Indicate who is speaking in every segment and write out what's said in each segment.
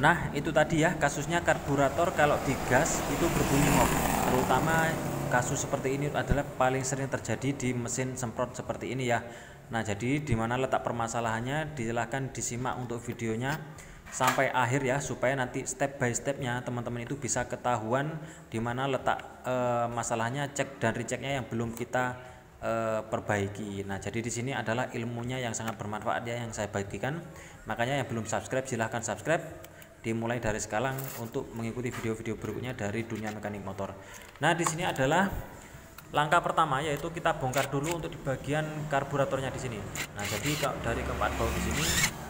Speaker 1: Nah, itu tadi ya kasusnya karburator kalau digas itu berbunyi ngok. Terutama kasus seperti ini adalah paling sering terjadi di mesin semprot seperti ini ya. Nah, jadi di mana letak permasalahannya silahkan disimak untuk videonya sampai akhir ya, supaya nanti step by stepnya teman-teman itu bisa ketahuan di mana letak masalahnya, cek dan rechecknya yang belum kita perbaiki. Nah, jadi di sini adalah ilmunya yang sangat bermanfaat ya yang saya bagikan. Makanya yang belum subscribe silahkan subscribe, dimulai dari sekarang untuk mengikuti video-video berikutnya dari dunia mekanik motor. Nah, di sini adalah langkah pertama, yaitu kita bongkar dulu untuk di bagian karburatornya di sini. Nah, jadi kalau dari keempat baut di sini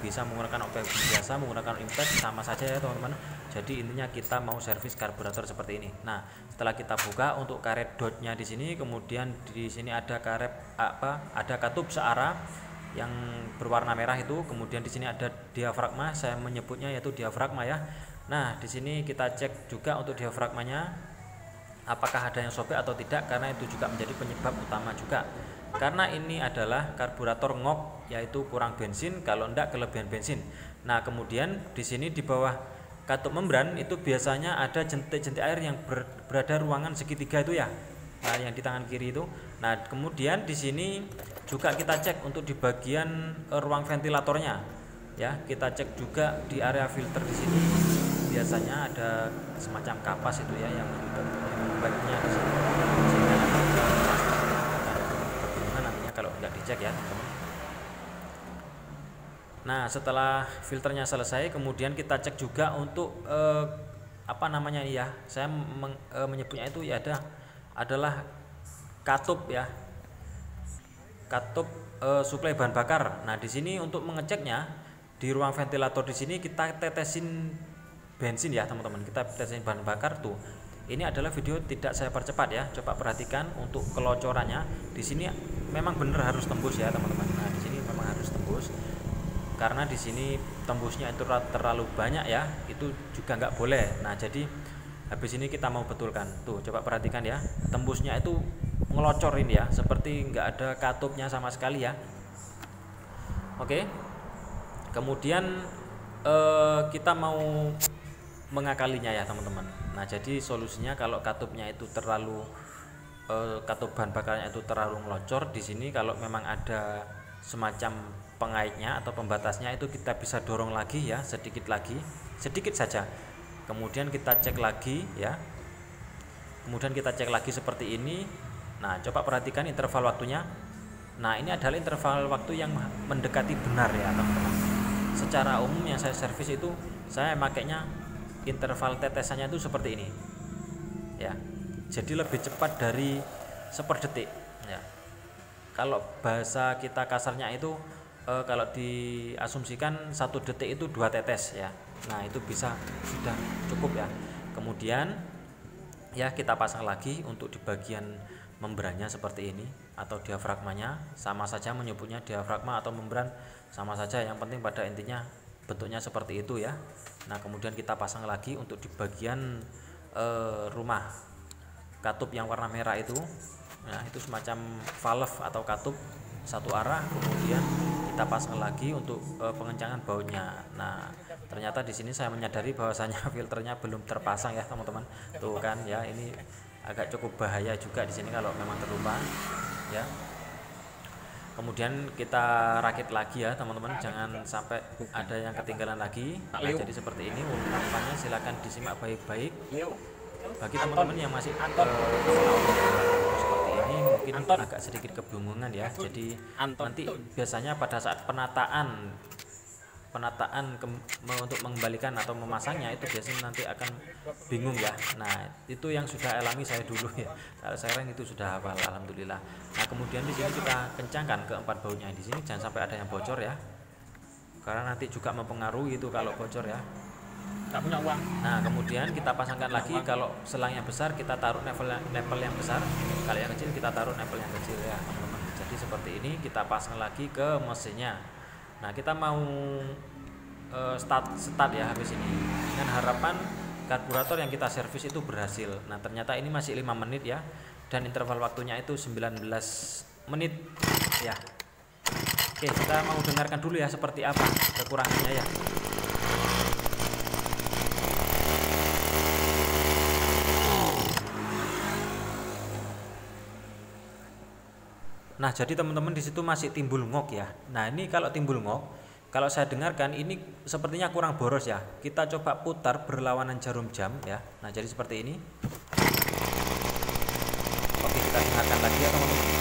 Speaker 1: bisa menggunakan OPW biasa, menggunakan impact sama saja ya teman-teman. Jadi intinya kita mau servis karburator seperti ini. Nah, setelah kita buka untuk karet dotnya di sini, kemudian di sini ada karet ada katup searah yang berwarna merah itu, kemudian di sini ada diafragma, saya menyebutnya yaitu diafragma ya. Nah, di sini kita cek juga untuk diafragmanya apakah ada yang sobek atau tidak, karena itu juga menjadi penyebab utama juga. Karena ini adalah karburator ngok, yaitu kurang bensin, kalau enggak kelebihan bensin. Nah, kemudian di sini di bawah katup membran itu biasanya ada jentik-jentik air yang berada ruangan segitiga itu ya. Nah, yang di tangan kiri itu. Nah, kemudian di sini juga kita cek untuk di bagian ruang ventilatornya. Ya, kita cek juga di area filter di sini. Biasanya ada semacam kapas itu ya yang membacanya di sini. Sehingga kebingungan nantinya kalau nggak dicek ya, teman-teman. Nah, setelah filternya selesai, kemudian kita cek juga untuk apa namanya ya? Saya menyebutnya itu ya adalah katup ya. Katup suplai bahan bakar. Nah, di sini untuk mengeceknya di ruang ventilator di sini kita tetesin bensin ya, teman-teman. Kita tetesin bahan bakar tuh. Ini adalah video tidak saya percepat ya. Coba perhatikan untuk kelocorannya. Di sini memang benar harus tembus ya, teman-teman. Nah, di sini memang harus tembus. Karena di sini tembusnya itu terlalu banyak ya. Itu juga nggak boleh. Nah, jadi habis ini kita mau betulkan. Tuh, coba perhatikan ya. Tembusnya itu ngelocorin ya, seperti nggak ada katupnya sama sekali ya. Oke. Kemudian kita mau mengakalinya ya, teman-teman. Nah, jadi solusinya kalau katupnya itu terlalu katup bahan bakarnya itu terlalu ngelocor, di sini kalau memang ada semacam pengaitnya atau pembatasnya itu kita bisa dorong lagi ya, sedikit saja. Kemudian kita cek lagi ya. Kemudian kita cek lagi seperti ini. Nah, coba perhatikan interval waktunya. Nah, ini adalah interval waktu yang mendekati benar ya, teman-teman. Secara umum yang saya servis itu saya makainya interval tetesannya itu seperti ini. Ya. Jadi lebih cepat dari seperdetik ya. Kalau bahasa kita kasarnya itu kalau diasumsikan 1 detik itu 2 tetes ya. Nah, itu bisa sudah cukup ya. Kemudian ya kita pasang lagi untuk di bagian membrannya seperti ini atau diafragmanya, sama saja menyebutnya diafragma atau membran sama saja, yang penting pada intinya bentuknya seperti itu ya. Nah, kemudian kita pasang lagi untuk di bagian rumah katup yang warna merah itu. Nah, itu semacam valve atau katup satu arah, kemudian kita pasang lagi untuk pengencangan bautnya. Nah, ternyata di sini saya menyadari bahwasanya filternya belum terpasang ya, teman-teman. Tuh kan ya, ini agak cukup bahaya juga di sini kalau memang terlupa ya. Kemudian kita rakit lagi ya, teman-teman, jangan sampai ada yang ketinggalan lagi. Nah, jadi seperti ini umpannya, silakan disimak baik-baik. Bagi teman-teman yang masih seperti ini mungkin agak sedikit kebingungan ya. Jadi nanti biasanya pada saat penataan untuk mengembalikan atau memasangnya itu biasanya nanti akan bingung ya. Nah, itu yang sudah alami saya dulu ya. Kalau sekarang itu sudah hafal, alhamdulillah. Nah, kemudian di sini kita kencangkan keempat bautnya. Di sini jangan sampai ada yang bocor ya, karena nanti juga mempengaruhi itu kalau bocor ya. Nggak punya uang. Nah, kemudian kita pasangkan lagi. Kalau selangnya besar kita taruh nempel yang besar, kalau yang kecil kita taruh nempel yang kecil ya, teman-teman. Jadi seperti ini kita pasang lagi ke mesinnya. Nah, kita mau start ya habis ini, dengan harapan karburator yang kita servis itu berhasil. Nah, ternyata ini masih 5 menit ya, dan interval waktunya itu 19 menit ya. Oke, kita mau dengarkan dulu ya seperti apa kekurangannya ya. Nah, jadi teman-teman di situ masih timbul ngok ya. Nah, ini kalau timbul ngok, kalau saya dengarkan ini sepertinya kurang boros ya. Kita coba putar berlawanan jarum jam ya. Nah, jadi seperti ini. Oke, kita dengarkan lagi ya teman-teman.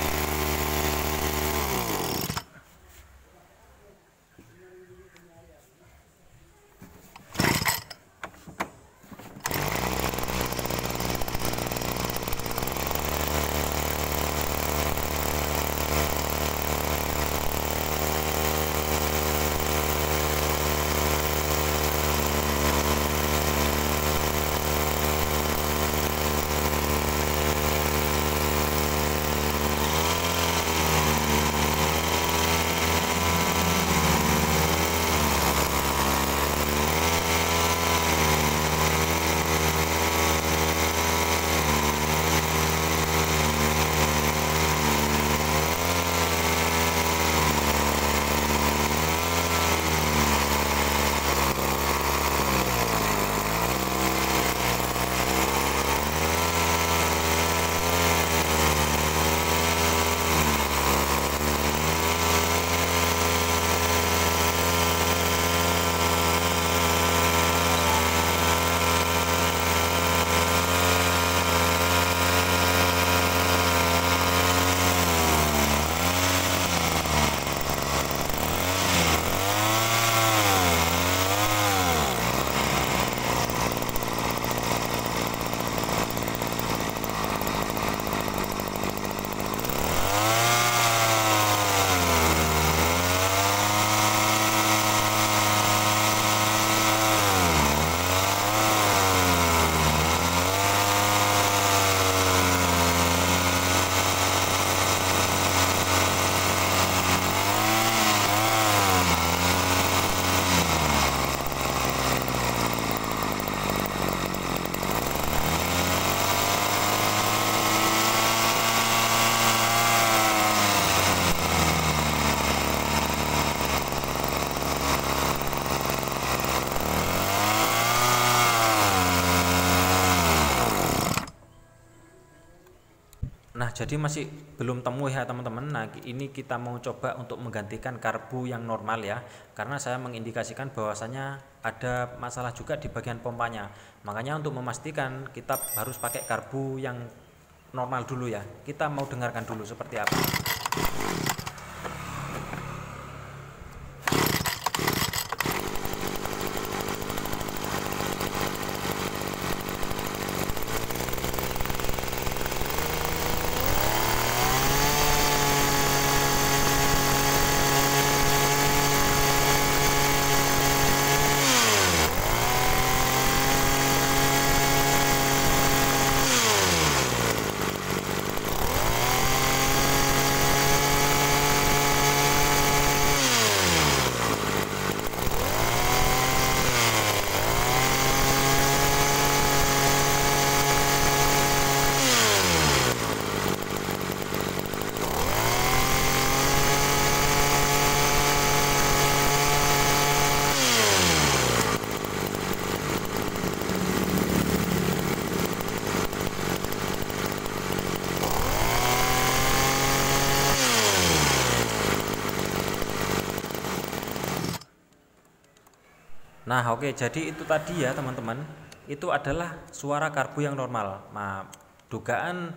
Speaker 1: Nah, jadi masih belum temu ya teman-teman. Nah, ini kita mau coba untuk menggantikan karbu yang normal ya. Karena saya mengindikasikan bahwasanya ada masalah juga di bagian pompanya. Makanya untuk memastikan kita harus pakai karbu yang normal dulu ya. Kita mau dengarkan dulu seperti apa. Nah, oke, jadi itu tadi ya teman-teman. Itu adalah suara karbu yang normal. Nah, dugaan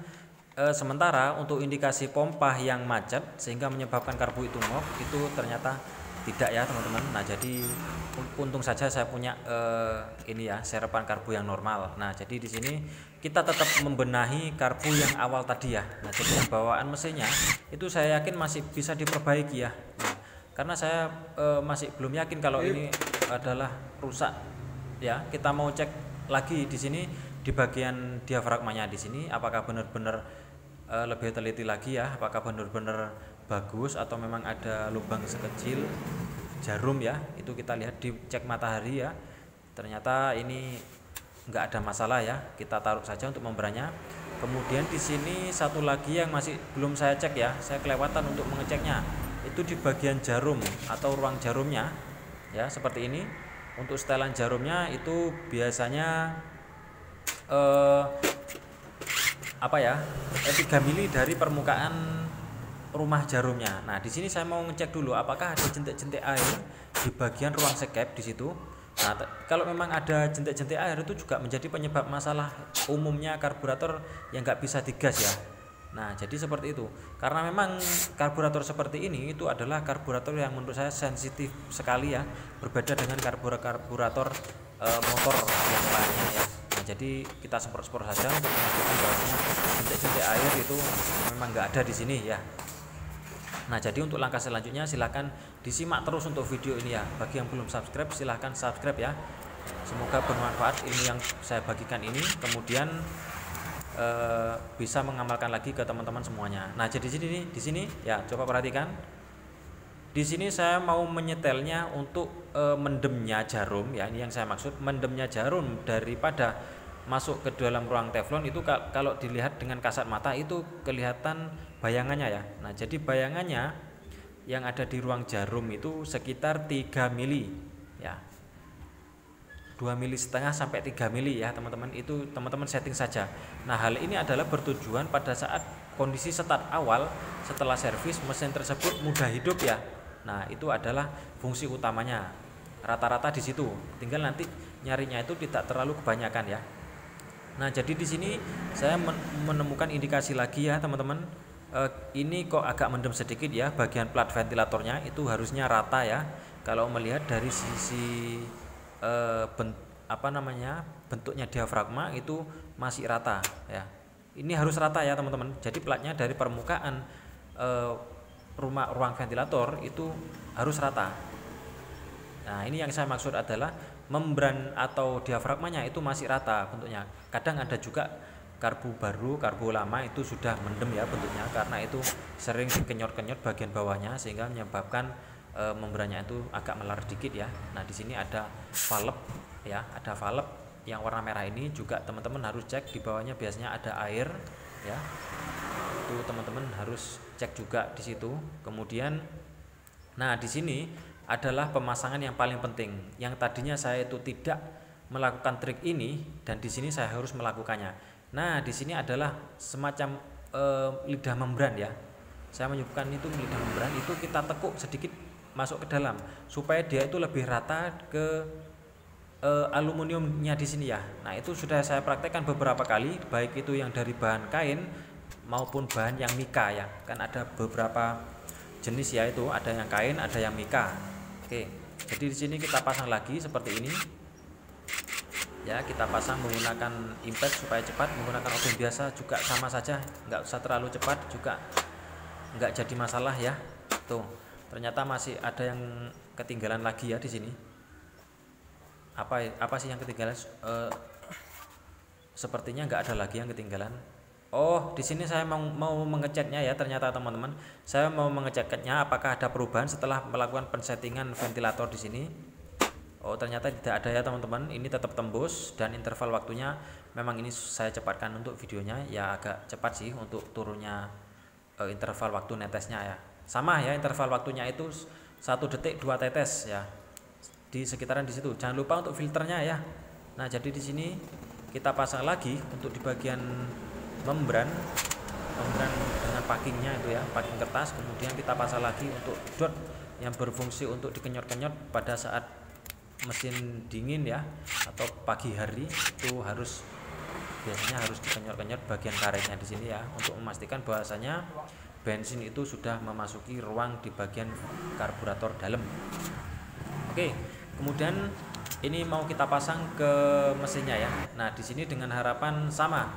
Speaker 1: sementara untuk indikasi pompa yang macet sehingga menyebabkan karbu itu ngok, itu ternyata tidak ya teman-teman. Nah, jadi untung saja saya punya ini ya, serepan karbu yang normal. Nah, jadi di sini kita tetap membenahi karbu yang awal tadi ya. Nah, jadi yang bawaan mesinnya itu saya yakin masih bisa diperbaiki ya. Nah, karena saya masih belum yakin kalau ini adalah rusak ya. Kita mau cek lagi di sini di bagian diafragmanya di sini apakah benar-benar lebih teliti lagi ya, apakah benar-benar bagus atau memang ada lubang sekecil jarum ya. Itu kita lihat di cek matahari ya. Ternyata ini enggak ada masalah ya. Kita taruh saja untuk memberanya. Kemudian di sini satu lagi yang masih belum saya cek ya. Saya kelewatan untuk mengeceknya. Itu di bagian jarum atau ruang jarumnya ya, seperti ini. Untuk setelan jarumnya itu biasanya 3 mili dari permukaan rumah jarumnya. Nah, di sini saya mau ngecek dulu apakah ada jentik-jentik air di bagian ruang skep di situ. Nah, kalau memang ada jentik-jentik air itu juga menjadi penyebab masalah umumnya karburator yang nggak bisa digas ya. Nah, jadi seperti itu. Karena memang karburator seperti ini itu adalah karburator yang menurut saya sensitif sekali ya, berbeda dengan karburator motor yang lainnya ya. Nah, jadi kita semprot-semprot saja untuk memastikan bahwa jentik-jentik air itu memang nggak ada di sini ya. Nah, jadi untuk langkah selanjutnya silahkan disimak terus untuk video ini ya. Bagi yang belum subscribe silahkan subscribe ya. Semoga bermanfaat ilmu yang saya bagikan ini, kemudian bisa mengamalkan lagi ke teman-teman semuanya. Nah, jadi di sini ya, coba perhatikan. Di sini saya mau menyetelnya untuk mendemnya jarum ya. Ini yang saya maksud, mendemnya jarum daripada masuk ke dalam ruang teflon itu kalau dilihat dengan kasat mata itu kelihatan bayangannya ya. Nah, jadi bayangannya yang ada di ruang jarum itu sekitar 3 mili ya. 2 mili setengah sampai 3 mili ya teman-teman, itu teman-teman setting saja. Nah, hal ini adalah bertujuan pada saat kondisi start awal setelah servis mesin tersebut mudah hidup ya. Nah, itu adalah fungsi utamanya, rata-rata di situ, tinggal nanti nyarinya itu tidak terlalu kebanyakan ya. Nah, jadi di sini saya menemukan indikasi lagi ya teman-teman, ini kok agak mendem sedikit ya, bagian plat ventilatornya itu harusnya rata ya. Kalau melihat dari sisi bentuknya diafragma itu masih rata ya. Ini harus rata ya teman-teman. Jadi platnya dari permukaan ruang ventilator itu harus rata. Nah, ini yang saya maksud adalah membran atau diafragmanya itu masih rata bentuknya. Kadang ada juga karbu baru, karbu lama itu sudah mendem ya bentuknya, karena itu sering dikenyot-kenyot bagian bawahnya sehingga menyebabkan membrannya itu agak melar dikit ya. Nah, di sini ada valve ya, ada valve yang warna merah ini juga teman-teman harus cek, di bawahnya biasanya ada air ya. Itu teman-teman harus cek juga di situ. Kemudian nah, di sini adalah pemasangan yang paling penting. Yang tadinya saya itu tidak melakukan trik ini dan di sini saya harus melakukannya. Nah, di sini adalah semacam lidah membran ya. Saya menyebutkan itu lidah membran, itu kita tekuk sedikit masuk ke dalam supaya dia itu lebih rata ke aluminiumnya di sini ya. Nah, itu sudah saya praktekkan beberapa kali, baik itu yang dari bahan kain maupun bahan yang mika ya. Kan ada beberapa jenis ya, itu ada yang kain, ada yang mika. Oke, jadi di sini kita pasang lagi seperti ini ya. Kita pasang menggunakan impact supaya cepat, menggunakan obeng biasa juga sama saja, nggak usah terlalu cepat juga nggak jadi masalah ya. Tuh, ternyata masih ada yang ketinggalan lagi ya di sini. Apa sih yang ketinggalan? Sepertinya nggak ada lagi yang ketinggalan. Oh, di sini saya mau mengeceknya ya. Ternyata teman-teman, saya mau mengeceknya apakah ada perubahan setelah melakukan pensettingan ventilator di sini. Oh, ternyata tidak ada ya teman-teman. Ini tetap tembus dan interval waktunya memang ini saya cepatkan untuk videonya ya, agak cepat sih untuk turunnya interval waktu netesnya ya. Sama ya, interval waktunya itu 1 detik 2 tetes ya, di sekitaran di situ. Jangan lupa untuk filternya ya. Nah, jadi di sini kita pasang lagi untuk di bagian membran dengan packingnya itu ya, packing kertas. Kemudian kita pasang lagi untuk dot yang berfungsi untuk dikenyot-kenyot pada saat mesin dingin ya, atau pagi hari itu biasanya harus dikenyot-kenyot bagian karetnya di sini ya, untuk memastikan bahwasanya bensin itu sudah memasuki ruang di bagian karburator dalam. Oke, kemudian ini mau kita pasang ke mesinnya ya. Nah, di sini dengan harapan sama,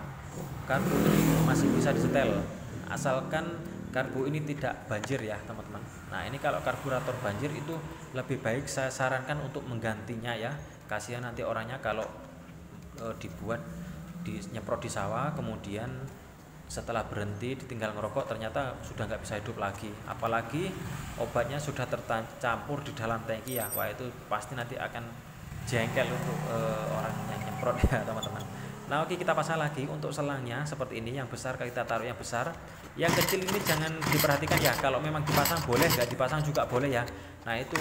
Speaker 1: karbu ini masih bisa disetel asalkan karbu ini tidak banjir ya teman-teman. Nah, ini kalau karburator banjir itu lebih baik saya sarankan untuk menggantinya ya. Kasihan nanti orangnya kalau nyemprot di sawah, kemudian setelah berhenti ditinggal ngerokok ternyata sudah nggak bisa hidup lagi, apalagi obatnya sudah tercampur di dalam tangki ya. Wah, itu pasti nanti akan jengkel untuk orang yang nyemprot ya teman-teman. Nah, oke, kita pasang lagi untuk selangnya seperti ini. Yang besar kita taruh yang besar, yang kecil ini jangan diperhatikan ya. Kalau memang dipasang boleh, nggak dipasang juga boleh ya. Nah, itu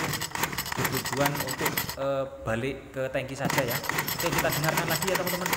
Speaker 1: tujuan untuk balik ke tangki saja ya. Oke, kita dengarkan lagi ya teman-teman.